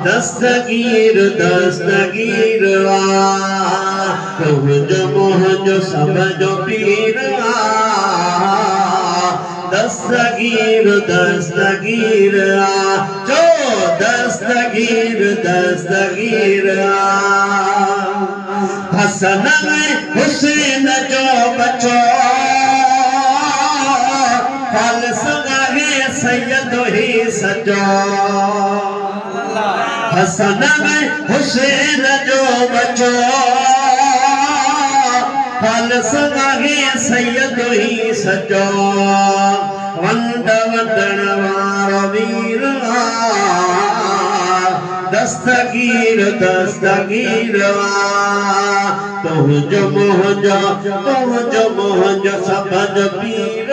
दस्तगीर दस्तगीर तुझो मुझो सब जो पीर दस्तगीर दस्तगीर जो दस्तगीर दस्तगीर हसन में हुसैन जो बचो फल सगाहे सैयद ही सजो हसन में हुसैन जो बचो फल सगाहे सैयद ही सजो वंद वदन वारो वीर दस्तगीर दस्तगीर तुझो मुझो सब पीर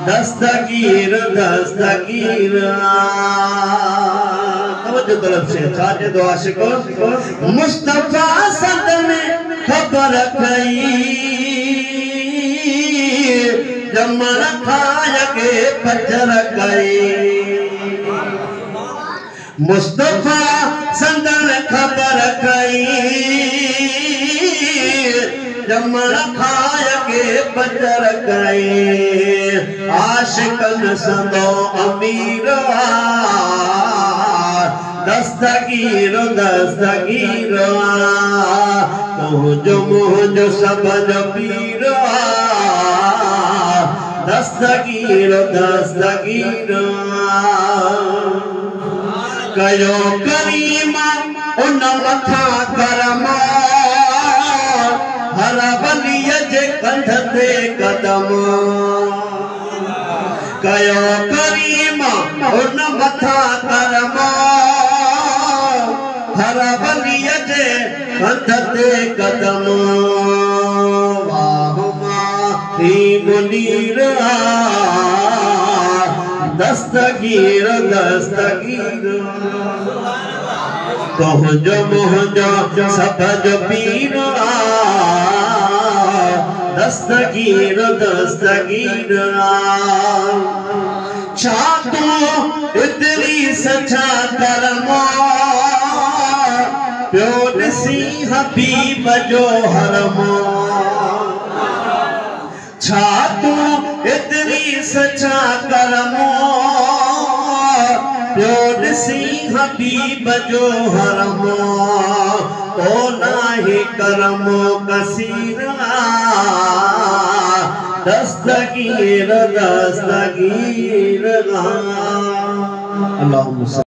दस्तगीर दस्तगीर तवज्जो तरफ से सारे दो आशिकों मुस्तफा सद में खबर कई जमन खाय के पत्थर कई मुस्तफा संदन खबर कई जमन खाय के पत्थर कई आशिकन संदो अमीर दस्तगीर दस्तगीर तुझो मुझो सब पीर दस्तगीर दस्तगीर कयो करीमा उन मथा करमा हर वलीय जे कंध ते कदम कयो करीमा उन मथा करमा हर वलीय जे कंध ते कदम मुनीर दस्तगीर दस्तगीर तुझो मुझो सब जो पीर दस्तगीर दस्तगीर छा तू इतनी सचा करमो प्यो ॾिसी हबीब जो हरमो छा तू इतनी सचा करमो प्यो ॾिसी हबीब जो हरमो तो नाही करमो कसीर दस्तगीर दस्तगीर अल्लाहुम्मा